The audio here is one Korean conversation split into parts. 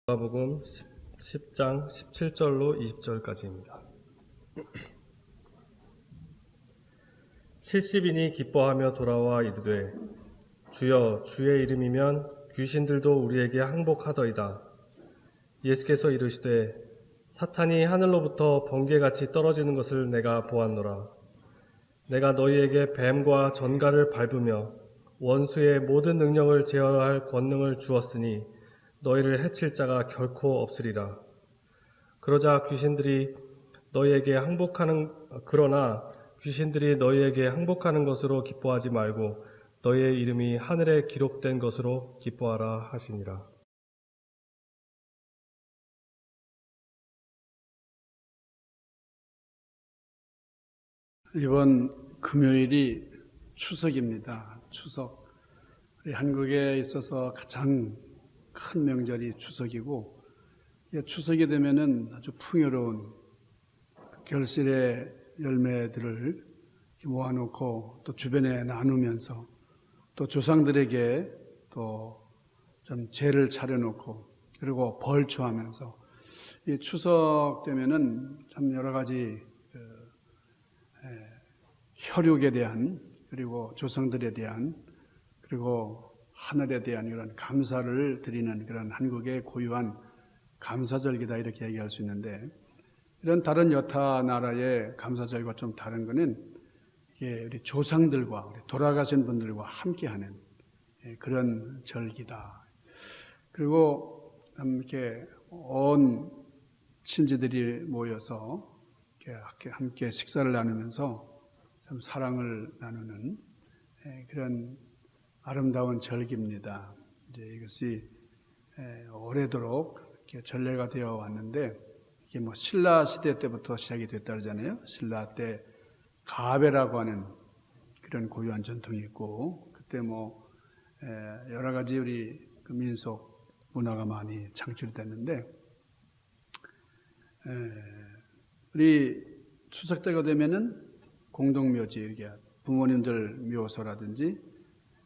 누가복음 10장 17절로 20절까지입니다. 70인이 기뻐하며 돌아와 이르되 주여 주의 이름이면 귀신들도 우리에게 항복하더이다. 예수께서 이르시되 사탄이 하늘로부터 번개같이 떨어지는 것을 내가 보았노라. 내가 너희에게 뱀과 전갈을 밟으며 원수의 모든 능력을 제어할 권능을 주었으니 너희를 해칠 자가 결코 없으리라. 그러나 귀신들이 너희에게 항복하는 것으로 기뻐하지 말고 너희의 이름이 하늘에 기록된 것으로 기뻐하라 하시니라. 이번 금요일이 추석입니다. 추석. 우리 한국에 있어서 가장 큰 명절이 추석이고, 추석이 되면은 아주 풍요로운 결실의 열매들을 모아놓고 또 주변에 나누면서 또 조상들에게 또 좀 제를 차려놓고 그리고 벌초하면서 이 추석 되면은 참 여러 가지 혈육에 대한 그리고 조상들에 대한 그리고 하늘에 대한 이런 감사를 드리는 그런 한국의 고유한 감사절기다 이렇게 얘기할 수 있는데, 이런 다른 여타 나라의 감사절과 좀 다른 거는 이게 우리 조상들과 우리 돌아가신 분들과 함께하는 그런 절기다. 그리고 이렇게 온 친지들이 모여서 이렇게 함께 식사를 나누면서 참 사랑을 나누는 그런 아름다운 절기입니다. 이제 이것이 오래도록 이렇게 전례가 되어 왔는데, 이게 뭐 신라 시대 때부터 시작이 됐다 그러잖아요. 신라 때 가베라고 하는 그런 고유한 전통이 있고, 그때 뭐 여러 가지 우리 그 민속 문화가 많이 창출됐는데, 우리 추석 때가 되면은 공동묘지, 이렇게 부모님들 묘소라든지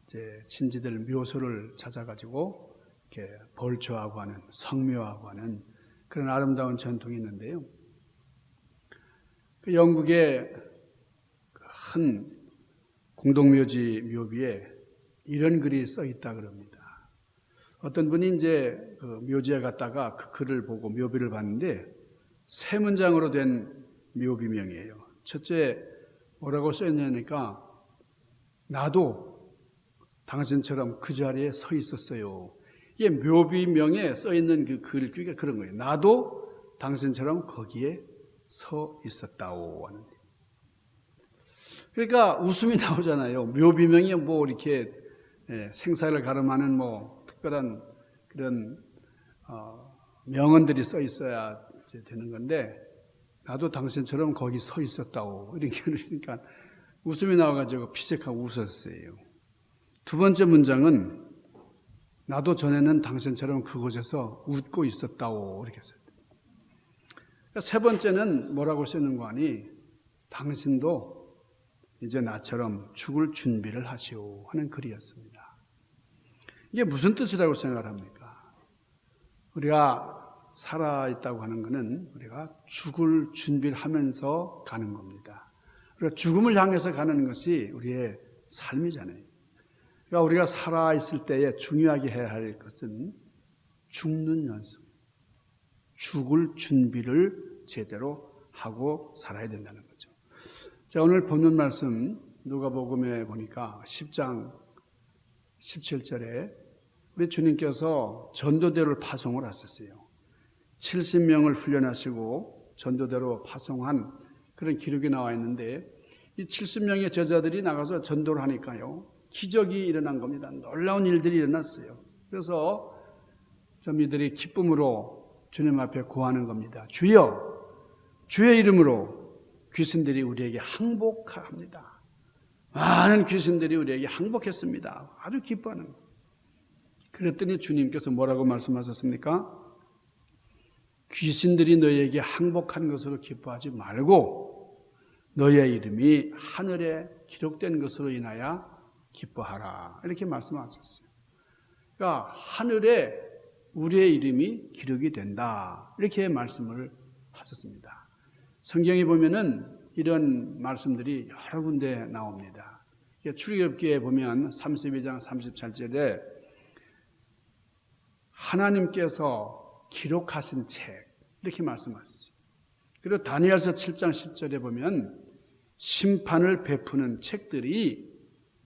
이제 친지들 묘소를 찾아가지고 이렇게 벌초하고 하는, 성묘하고 하는 그런 아름다운 전통이 있는데요. 그 영국의 큰 공동묘지 묘비에 이런 글이 써 있다 그럽니다. 어떤 분이 이제 그 묘지에 갔다가 그 글을 보고 묘비를 봤는데 세 문장으로 된 묘비명이에요. 첫째 뭐라고 써 있냐니까, 나도 당신처럼 그 자리에 서 있었어요. 이게 묘비명에 써 있는 그 글, 그러니까 그런 거예요. 나도 당신처럼 거기에 서 있었다오 하는. 그러니까 웃음이 나오잖아요. 묘비명이 뭐 이렇게 생사를 가름하는 뭐 특별한 그런 명언들이 써 있어야 되는 건데, 나도 당신처럼 거기 서 있었다고 이렇게 그러니까 웃음이 나와가지고 피색하고 웃었어요. 두 번째 문장은 나도 전에는 당신처럼 그곳에서 웃고 있었다고 이렇게 했어요. 세 번째는 뭐라고 쓰는 거 아니, 당신도 이제 나처럼 죽을 준비를 하시오 하는 글이었습니다. 이게 무슨 뜻이라고 생각을 합니까? 우리가 살아있다고 하는 것은 우리가 죽을 준비를 하면서 가는 겁니다. 우리가 죽음을 향해서 가는 것이 우리의 삶이잖아요. 그러니까 우리가 살아있을 때에 중요하게 해야 할 것은 죽는 연습, 죽을 준비를 제대로 하고 살아야 된다는 거죠. 자, 오늘 본문 말씀 누가복음에 보니까 10장 17절에 우리 주님께서 전도대를 파송을 하셨어요. 70명을 훈련하시고 전도대로 파송한 그런 기록이 나와 있는데, 이 70명의 제자들이 나가서 전도를 하니까요, 기적이 일어난 겁니다. 놀라운 일들이 일어났어요. 그래서 좀 이들이 기쁨으로 주님 앞에 구하는 겁니다. 주여, 주의 이름으로 귀신들이 우리에게 항복합니다. 많은 귀신들이 우리에게 항복했습니다. 아주 기뻐하는 거예요. 그랬더니 주님께서 뭐라고 말씀하셨습니까? 귀신들이 너희에게 항복한 것으로 기뻐하지 말고 너희의 이름이 하늘에 기록된 것으로 인하여 기뻐하라. 이렇게 말씀하셨어요. 그러니까 하늘에 우리의 이름이 기록이 된다. 이렇게 말씀을 하셨습니다. 성경에 보면은 이런 말씀들이 여러 군데 나옵니다. 출애굽기에 보면 32장 37절에 하나님께서 기록하신 책 이렇게 말씀하시죠. 그리고 다니엘서 7장 10절에 보면 심판을 베푸는 책들이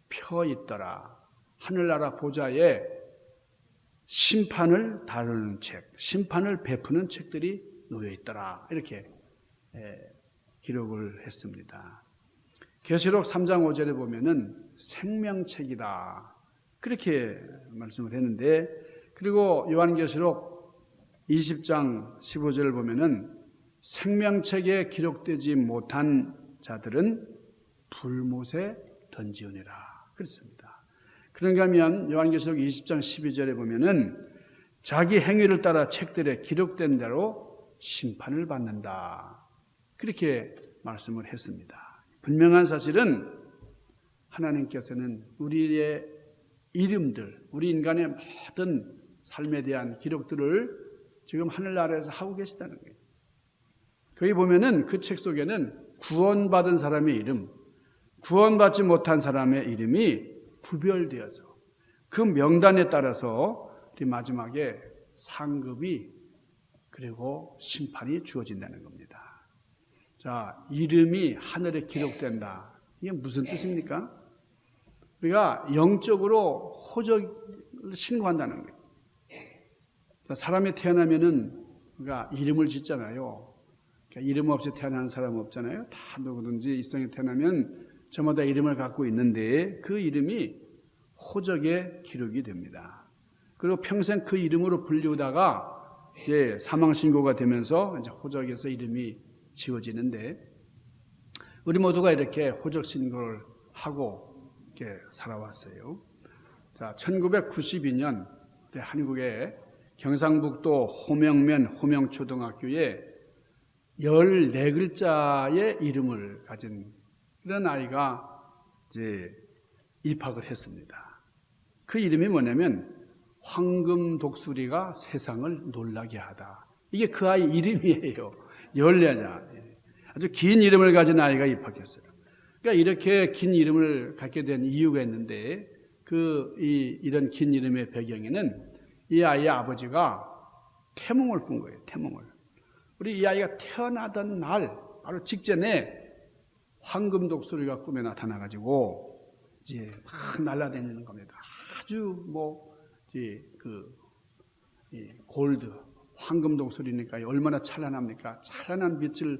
펴 있더라. 하늘나라 보좌에 심판을 다루는 책, 심판을 베푸는 책들이 놓여 있더라. 이렇게 기록을 했습니다. 계시록 3장 5절에 보면은 생명책이다. 그렇게 말씀을 했는데, 그리고 요한계시록 20장 15절을 보면은 생명책에 기록되지 못한 자들은 불못에 던지우니라. 그렇습니다. 그런가 하면 요한계시록 20장 12절에 보면은 자기 행위를 따라 책들에 기록된 대로 심판을 받는다. 그렇게 말씀을 했습니다. 분명한 사실은 하나님께서는 우리의 이름들, 우리 인간의 모든 삶에 대한 기록들을 지금 하늘나라에서 하고 계시다는 거예요. 거기 보면은 그 책 속에는 구원받은 사람의 이름, 구원받지 못한 사람의 이름이 구별되어서 그 명단에 따라서 우리 마지막에 상급이 그리고 심판이 주어진다는 겁니다. 자, 이름이 하늘에 기록된다. 이게 무슨 뜻입니까? 우리가 영적으로 호적을 신고한다는 거예요. 사람이 태어나면은 우리가 이름을 짓잖아요. 그러니까 이름 없이 태어나는 사람은 없잖아요. 다 누구든지 이성에 태어나면 저마다 이름을 갖고 있는데 그 이름이 호적에 기록이 됩니다. 그리고 평생 그 이름으로 불리우다가 이제 사망 신고가 되면서 이제 호적에서 이름이 지워지는데, 우리 모두가 이렇게 호적 신고를 하고 이렇게 살아왔어요. 자, 1992년 한국의 경상북도 호명면 호명초등학교에 14글자의 이름을 가진 그런 아이가 이제 입학을 했습니다. 그 이름이 뭐냐면 황금 독수리가 세상을 놀라게 하다. 이게 그 아이 이름이에요. 14자. 아주 긴 이름을 가진 아이가 입학했어요. 그러니까 이렇게 긴 이름을 갖게 된 이유가 있는데, 이런 긴 이름의 배경에는 이 아이의 아버지가 태몽을 꾼 거예요. 태몽을. 우리 이 아이가 태어나던 날 바로 직전에 황금 독수리가 꿈에 나타나가지고 이제 막 날아다니는 겁니다. 아주 골드 황금 독수리니까 얼마나 찬란합니까? 찬란한 빛을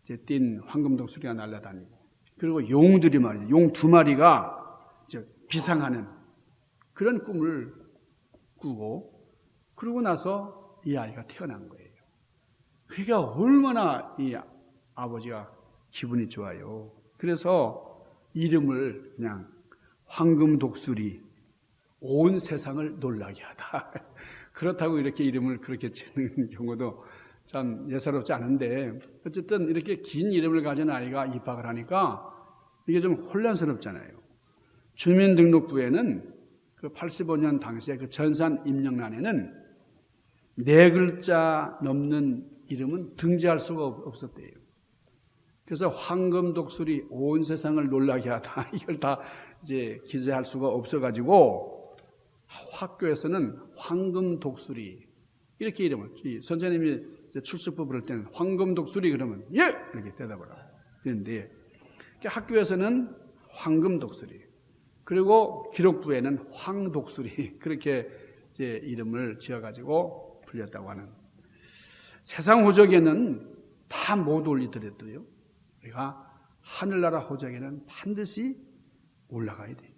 이제 띤 황금 독수리가 날아다니고, 그리고 용들이 말이죠. 용 2마리가 이제 비상하는 그런 꿈을 꾸고, 그러고 나서 이 아이가 태어난 거예요. 그러니까 얼마나 이 아버지가 기분이 좋아요. 그래서 이름을 그냥 황금 독수리, 온 세상을 놀라게 하다. 그렇다고 이렇게 이름을 그렇게 짓는 경우도 참 예사롭지 않은데, 어쨌든 이렇게 긴 이름을 가진 아이가 입학을 하니까 이게 좀 혼란스럽잖아요. 주민등록부에는 그 85년 당시에 그 전산 입력란에는 4글자 넘는 이름은 등재할 수가 없었대요. 그래서 황금 독수리 온 세상을 놀라게 하다, 이걸 다 이제 기재할 수가 없어가지고 학교에서는 황금 독수리 이렇게 이름을, 선생님이 출석부 부를 때는 황금 독수리 그러면 예! 이렇게 대답을 하고 그런데, 학교에서는 황금 독수리, 그리고 기록부에는 황독수리, 그렇게 이제 이름을 지어가지고 불렸다고 하는. 세상 호적에는 다 못 올리더라도요, 우리가 하늘나라 호적에는 반드시 올라가야 돼요.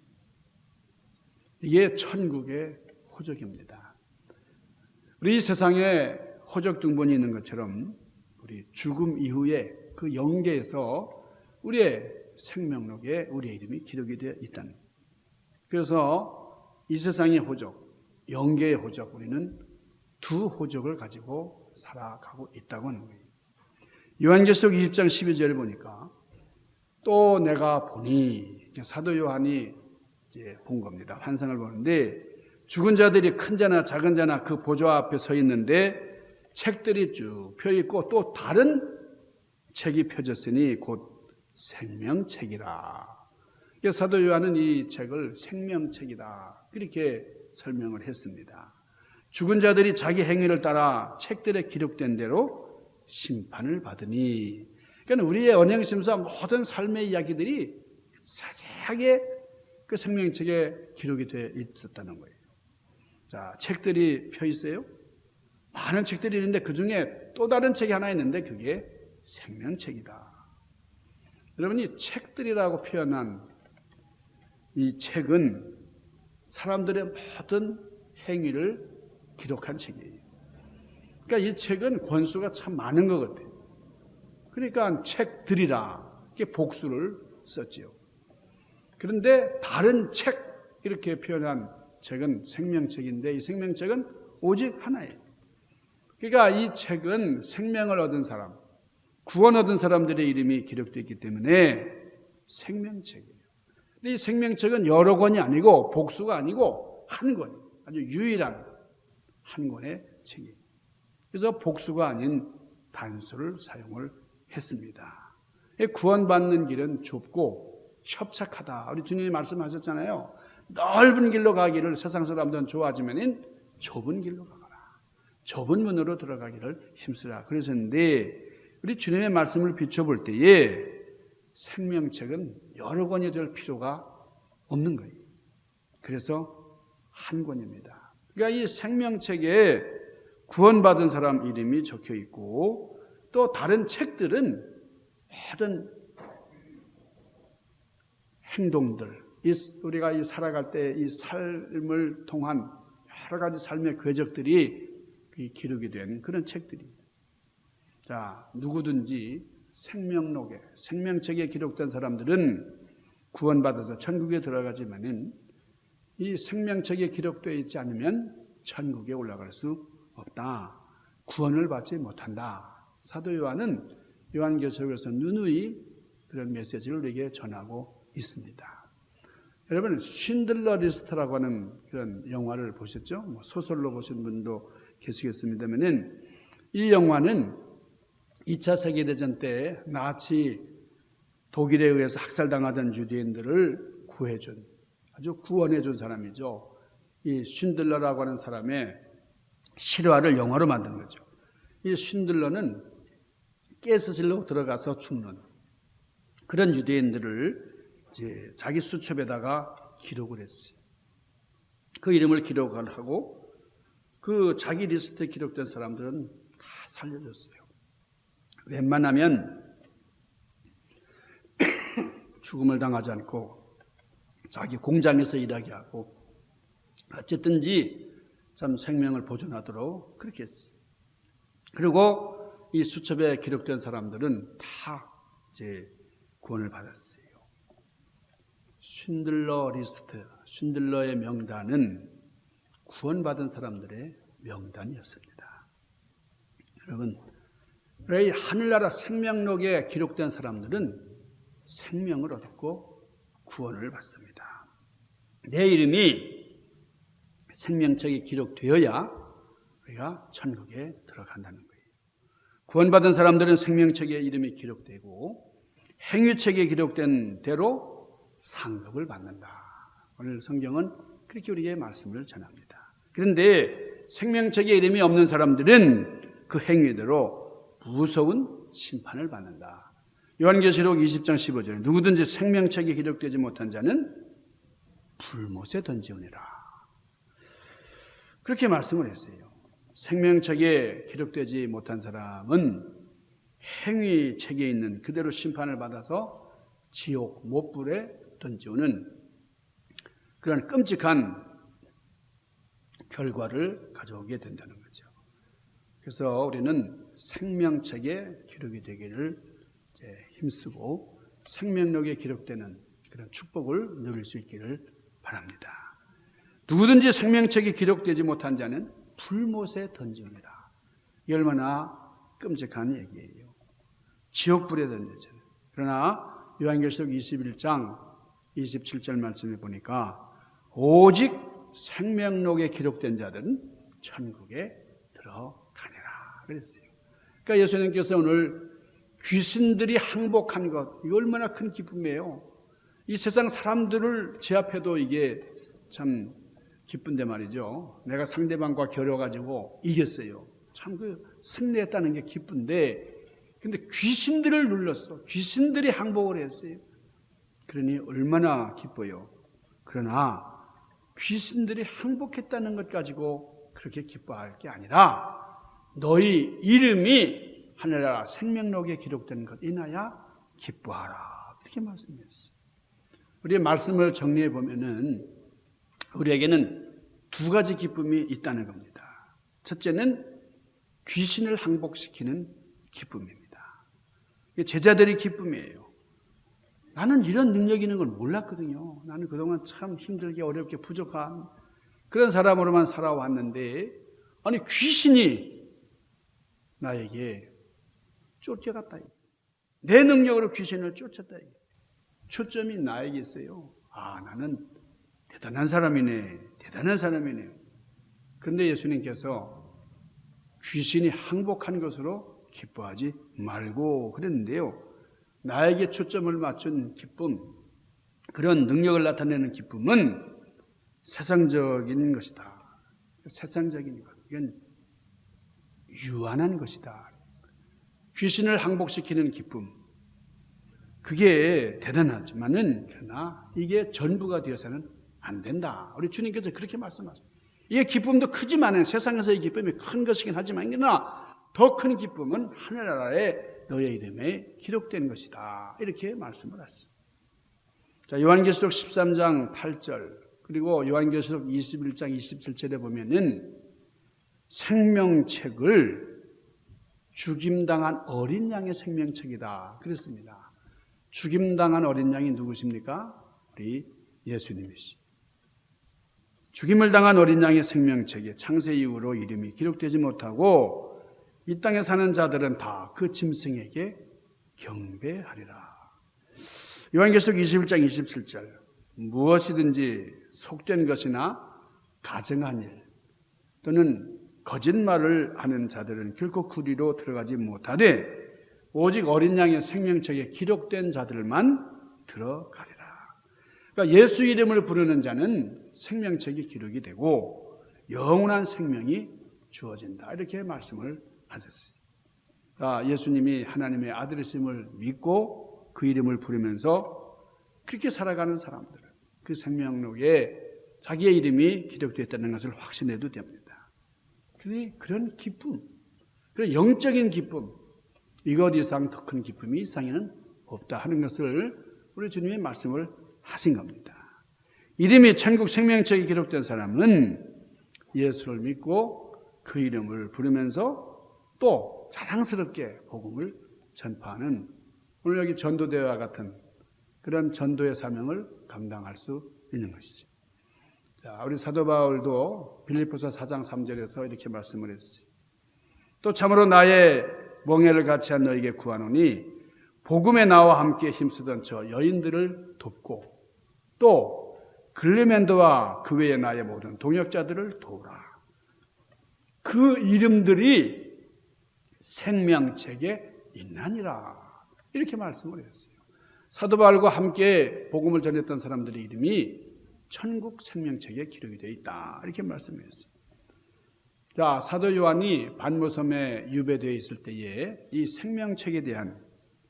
이게 천국의 호적입니다. 우리 세상에 호적 등본이 있는 것처럼 우리 죽음 이후에 그 영계에서 우리의 생명록에 우리의 이름이 기록이 되어 있다는 거예요. 그래서 이 세상의 호적, 영계의 호적, 우리는 2 호적을 가지고 살아가고 있다고 하는 거예요. 요한계시록 20장 12절을 보니까 또 내가 보니, 사도 요한이 이제 본 겁니다. 환상을 보는데 죽은 자들이 큰 자나 작은 자나 그 보좌 앞에 서 있는데 책들이 쭉 펴 있고 또 다른 책이 펴졌으니 곧 생명책이라. 사도 요한은 이 책을 생명책이다 그렇게 설명을 했습니다. 죽은 자들이 자기 행위를 따라 책들에 기록된 대로 심판을 받으니, 그러니까 우리의 언행심사 모든 삶의 이야기들이 자세하게 그 생명책에 기록이 되어 있었다는 거예요. 자, 책들이 펴 있어요. 많은 책들이 있는데 그 중에 또 다른 책이 하나 있는데 그게 생명책이다. 여러분이 책들이라고 표현한 이 책은 사람들의 모든 행위를 기록한 책이에요. 그러니까 이 책은 권수가 참 많은 것 같아요. 그러니까 책들이라 이렇게 복수를 썼지요. 그런데 다른 책 이렇게 표현한 책은 생명책인데 이 생명책은 오직 하나예요. 그러니까 이 책은 생명을 얻은 사람, 구원 얻은 사람들의 이름이 기록되어 있기 때문에 생명책이에요. 근데 이 생명책은 여러 권이 아니고 복수가 아니고 한 권이에요. 아주 유일한 한 권의 책이에요. 그래서 복수가 아닌 단수를 사용을 했습니다. 구원받는 길은 좁고 협착하다. 우리 주님이 말씀하셨잖아요. 넓은 길로 가기를 세상 사람들은 좋아하지만 좁은 길로 가거라. 좁은 문으로 들어가기를 힘쓰라. 그러셨는데 우리 주님의 말씀을 비춰볼 때에 생명책은 여러 권이 될 필요가 없는 거예요. 그래서 한 권입니다. 그러니까 이 생명책에 구원받은 사람 이름이 적혀 있고 또 다른 책들은 모든 행동들, 우리가 이 살아갈 때 이 삶을 통한 여러 가지 삶의 궤적들이 기록이 된 그런 책들입니다. 자, 누구든지 생명록에, 생명책에 기록된 사람들은 구원받아서 천국에 들어가지만은 이 생명책에 기록되어 있지 않으면 천국에 올라갈 수 없다. 구원을 받지 못한다. 사도 요한은 요한계시록에서 누누이 그런 메시지를 우리에게 전하고 있습니다. 여러분, 쉰들러 리스트라고 하는 그런 영화를 보셨죠? 소설로 보신 분도 계시겠습니다만은 이 영화는 2차 세계대전 때 나치 독일에 의해서 학살당하던 유대인들을 구해준, 아주 구원해준 사람이죠. 이 쉰들러라고 하는 사람의 실화를 영화로 만든 거죠. 이 쉰들러는 가스실로 들어가서 죽는 그런 유대인들을 이제 자기 수첩에다가 기록을 했어요. 그 이름을 기록을 하고 그 자기 리스트에 기록된 사람들은 다 살려줬어요. 웬만하면 죽음을 당하지 않고 자기 공장에서 일하게 하고 어쨌든지 참 생명을 보존하도록 그렇게 했어요. 그리고 이 수첩에 기록된 사람들은 다 이제 구원을 받았어요. 쉰들러 리스트, 쉰들러의 명단은 구원받은 사람들의 명단이었습니다. 여러분, 이 하늘나라 생명록에 기록된 사람들은 생명을 얻고 구원을 받습니다. 내 이름이 생명책에 기록되어야 우리가 천국에 들어간다는 거예요. 구원받은 사람들은 생명책에 이름이 기록되고 행위책에 기록된 대로 상급을 받는다. 오늘 성경은 그렇게 우리에게 말씀을 전합니다. 그런데 생명책에 이름이 없는 사람들은 그 행위대로 무서운 심판을 받는다. 요한계시록 20장 15절에 누구든지 생명책에 기록되지 못한 자는 불못에 던지우니라. 그렇게 말씀을 했어요. 생명책에 기록되지 못한 사람은 행위책에 있는 그대로 심판을 받아서 지옥 못불에 던지우는 그런 끔찍한 결과를 가져오게 된다는 거죠. 그래서 우리는 생명책에 기록이 되기를 힘쓰고 생명록에 기록되는 그런 축복을 누릴 수 있기를 바랍니다. 누구든지 생명책에 기록되지 못한 자는 불못에 던집니다. 이 얼마나 끔찍한 얘기예요. 지옥불에 던져져요. 그러나 요한계시록 21장 27절 말씀에 보니까 오직 생명록에 기록된 자들은 천국에 들어가리라 그랬어요. 그러니까 예수님께서 오늘 귀신들이 항복한 것, 이거 얼마나 큰 기쁨이에요. 이 세상 사람들을 제압해도 이게 참 기쁜데 말이죠. 내가 상대방과 겨뤄가지고 이겼어요. 참 그 승리했다는 게 기쁜데, 근데 귀신들을 눌렀어. 귀신들이 항복을 했어요. 그러니 얼마나 기뻐요. 그러나 귀신들이 항복했다는 것 가지고 그렇게 기뻐할 게 아니라 너희 이름이 하늘나라 생명록에 기록된 것 인하여 기뻐하라. 이렇게 말씀했어요. 우리의 말씀을 정리해 보면은 우리에게는 두 가지 기쁨이 있다는 겁니다. 첫째는 귀신을 항복시키는 기쁨입니다. 제자들의 기쁨이에요. 나는 이런 능력이 있는 걸 몰랐거든요. 나는 그동안 참 힘들게 어렵게 부족한 그런 사람으로만 살아왔는데 아니 귀신이 나에게 쫓겨갔다. 내 능력으로 귀신을 쫓았다. 초점이 나에게 있어요. 아, 나는 대단한 사람이네. 대단한 사람이네. 그런데 예수님께서 귀신이 항복한 것으로 기뻐하지 말고 그랬는데요. 나에게 초점을 맞춘 기쁨, 그런 능력을 나타내는 기쁨은 세상적인 것이다. 세상적인 것. 이건 유한한 것이다. 귀신을 항복시키는 기쁨. 그게 대단하지만은 그러나 이게 전부가 되어서는 안 된다. 우리 주님께서 그렇게 말씀하십니다. 이게 기쁨도 크지만은 세상에서의 기쁨이 큰 것이긴 하지만 그러나 더 큰 기쁨은 하늘나라에 너의 이름에 기록된 것이다. 이렇게 말씀을 하셨습니다. 자, 요한계시록 13장 8절 그리고 요한계시록 21장 27절에 보면은 생명책을 죽임당한 어린 양의 생명책이다. 그랬습니다. 죽임당한 어린 양이 누구십니까? 우리 예수님이시죠. 죽임을 당한 어린 양의 생명책에 창세 이후로 이름이 기록되지 못하고 이 땅에 사는 자들은 다 그 짐승에게 경배하리라. 요한계시록 21장 27절 무엇이든지 속된 것이나 가증한 일 또는 거짓말을 하는 자들은 결코 그리로 들어가지 못하되 오직 어린 양의 생명책에 기록된 자들만 들어가리라. 그러니까 예수 이름을 부르는 자는 생명책이 기록이 되고 영원한 생명이 주어진다. 이렇게 말씀을 하셨어요. 예수님이 하나님의 아들이심을 믿고 그 이름을 부르면서 그렇게 살아가는 사람들, 그 생명록에 자기의 이름이 기록되었다는 것을 확신해도 됩니다. 그런 기쁨, 그런 영적인 기쁨, 이것 이상 더 큰 기쁨이 이 세상에는 없다 하는 것을 우리 주님의 말씀을 하신 겁니다. 이름이 천국 생명책에 기록된 사람은 예수를 믿고 그 이름을 부르면서 또 자랑스럽게 복음을 전파하는 오늘 여기 전도대회와 같은 그런 전도의 사명을 감당할 수 있는 것이죠. 자, 우리 사도 바울도 빌립보서 4장 3절에서 이렇게 말씀을 했어요. 또 참으로 나의 멍에를 같이 한 너에게 구하노니 복음에 나와 함께 힘쓰던 저 여인들을 돕고 또 글리멘드와 그 외의 나의 모든 동역자들을 도우라. 그 이름들이 생명책에 있나니라. 이렇게 말씀을 했어요. 사도 바울과 함께 복음을 전했던 사람들의 이름이 천국 생명책에 기록이 되어 있다. 이렇게 말씀했어요. 자, 사도 요한이 반모섬에 유배되어 있을 때에 이 생명책에 대한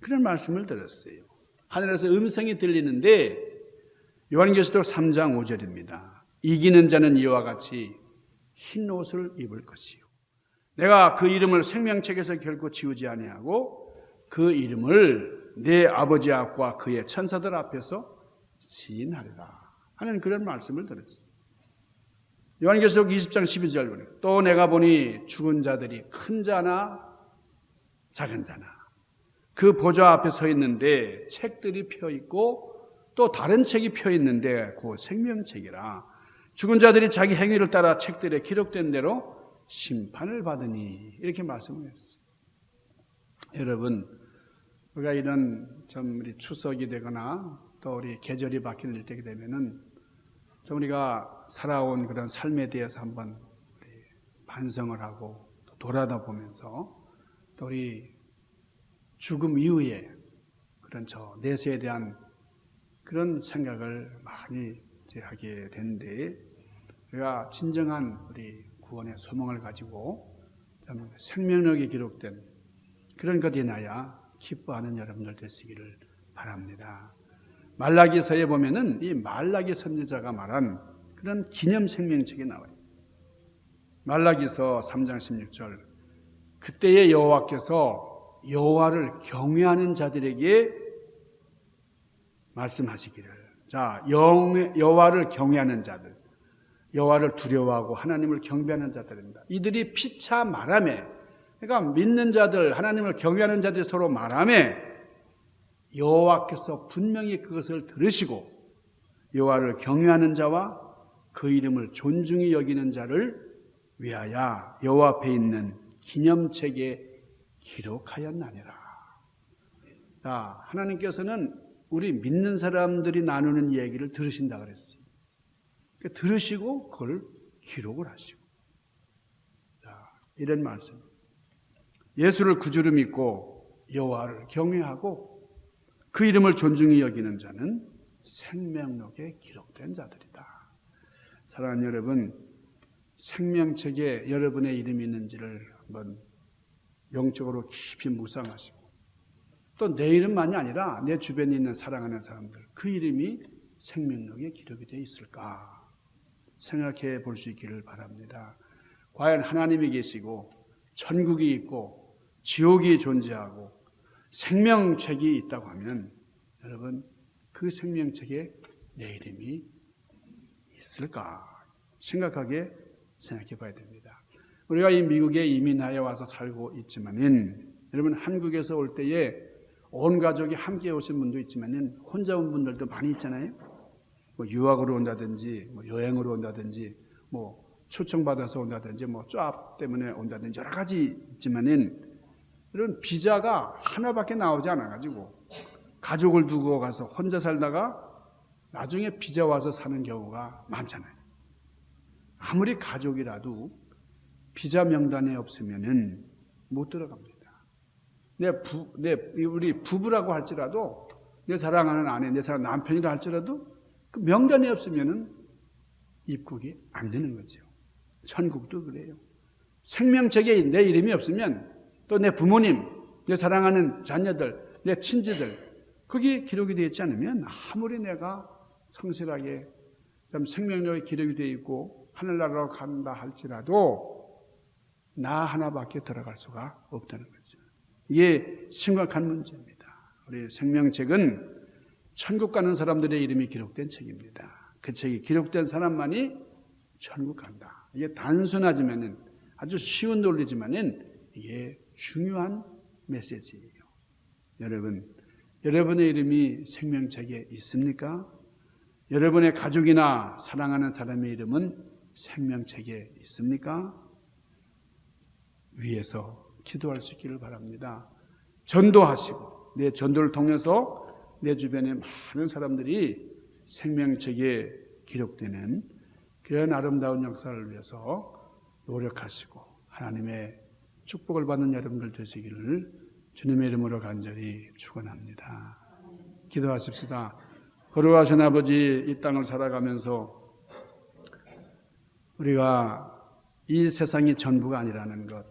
그런 말씀을 들었어요. 하늘에서 음성이 들리는데 요한계시록 3장 5절입니다. 이기는 자는 이와 같이 흰 옷을 입을 것이요. 내가 그 이름을 생명책에서 결코 지우지 아니하고 그 이름을 내 아버지 앞과 그의 천사들 앞에서 시인하리라 하는 그런 말씀을 들었어요. 요한계시록 20장 12절 보니 또 내가 보니 죽은 자들이 큰 자나 작은 자나 그 보좌 앞에 서 있는데 책들이 펴 있고 또 다른 책이 펴 있는데 그 생명책이라 죽은 자들이 자기 행위를 따라 책들에 기록된 대로 심판을 받으니 이렇게 말씀을 했어요. 여러분, 우리가 이런 좀 우리 추석이 되거나 또 우리 계절이 바뀔 때가 되면은 좀 우리가 살아온 그런 삶에 대해서 한번 우리 반성을 하고 또 돌아다 보면서 또 우리 죽음 이후에 그런 저 내세에 대한 그런 생각을 많이 이제 하게 되는데, 우리가 진정한 우리 구원의 소망을 가지고 좀 생명력이 기록된 그런 것이 나야 기뻐하는 여러분들 되시기를 바랍니다. 말라기서에 보면은 이 말라기 선지자가 말한 그런 기념 생명책이 나와요. 말라기서 3장 16절. 그때의 여호와께서 여호와를 경외하는 자들에게 말씀하시기를. 자, 여호와를 경외하는 자들, 여호와를 두려워하고 하나님을 경배하는 자들입니다. 이들이 피차 말하매, 그러니까 믿는 자들, 하나님을 경외하는 자들이 서로 말하매 여호와께서 분명히 그것을 들으시고 여호와를 경외하는 자와 그 이름을 존중히 여기는 자를 위하여 여호와 앞에 있는 기념책에 기록하였나니라. 자, 하나님께서는 우리 믿는 사람들이 나누는 얘기를 들으신다 그랬어요. 그러니까 들으시고 그걸 기록을 하시고. 자, 이런 말씀. 예수를 구주로 믿고 여호와를 경외하고 그 이름을 존중히 여기는 자는 생명록에 기록된 자들이다. 사랑하는 여러분, 생명책에 여러분의 이름이 있는지를 한번 영적으로 깊이 묵상하시고, 또 내 이름만이 아니라 내 주변에 있는 사랑하는 사람들, 그 이름이 생명록에 기록이 되어 있을까 생각해 볼 수 있기를 바랍니다. 과연 하나님이 계시고 천국이 있고 지옥이 존재하고 생명책이 있다고 하면 여러분, 그 생명책에 내 이름이 있을까 심각하게 생각해 봐야 됩니다. 우리가 이 미국에 이민하여 와서 살고 있지만은, 여러분 한국에서 올 때에 온 가족이 함께 오신 분도 있지만은 혼자 온 분들도 많이 있잖아요. 뭐 유학으로 온다든지, 뭐 여행으로 온다든지, 뭐 초청받아서 온다든지, 뭐 쫙 때문에 온다든지 여러 가지 있지만은, 이런 비자가 하나밖에 나오지 않아가지고 가족을 두고 가서 혼자 살다가 나중에 비자 와서 사는 경우가 많잖아요. 아무리 가족이라도 비자 명단에 없으면은 못 들어갑니다. 우리 부부라고 할지라도, 내 사랑하는 아내, 내 사랑하는 남편이라 할지라도 그 명단에 없으면은 입국이 안 되는 거죠. 천국도 그래요. 생명책에 내 이름이 없으면, 또 내 부모님, 내 사랑하는 자녀들, 내 친지들, 거기에 기록이 되어 있지 않으면 아무리 내가 성실하게 생명력에 기록이 되어 있고 하늘나라로 간다 할지라도 나 하나밖에 들어갈 수가 없다는 거죠. 이게 심각한 문제입니다. 우리 생명책은 천국 가는 사람들의 이름이 기록된 책입니다. 그 책이 기록된 사람만이 천국 간다. 이게 단순하지만은, 아주 쉬운 논리지만은 이게 중요한 메시지예요. 여러분, 여러분의 이름이 생명책에 있습니까? 여러분의 가족이나 사랑하는 사람의 이름은 생명책에 있습니까? 위에서 기도할 수 있기를 바랍니다. 전도하시고, 내 전도를 통해서 내 주변에 많은 사람들이 생명책에 기록되는 그런 아름다운 역사를 위해서 노력하시고 하나님의 축복을 받는 여러분들 되시기를 주님의 이름으로 간절히 축원합니다. 기도하십시다. 거룩하신 아버지, 이 땅을 살아가면서 우리가 이 세상이 전부가 아니라는 것,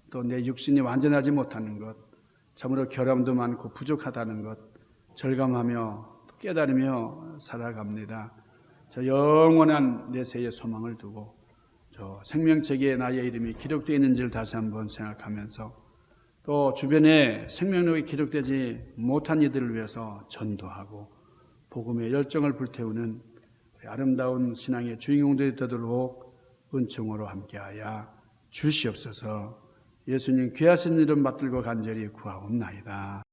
또 내 육신이 완전하지 못하는 것, 참으로 결함도 많고 부족하다는 것 절감하며 깨달으며 살아갑니다. 저 영원한 내세의 소망을 두고 저 생명책에 나의 이름이 기록되어 있는지를 다시 한번 생각하면서, 또 주변에 생명력이 기록되지 못한 이들을 위해서 전도하고 복음의 열정을 불태우는 아름다운 신앙의 주인공들이 되도록 은총으로 함께하여 주시옵소서. 예수님 귀하신 이름 받들고 간절히 구하옵나이다.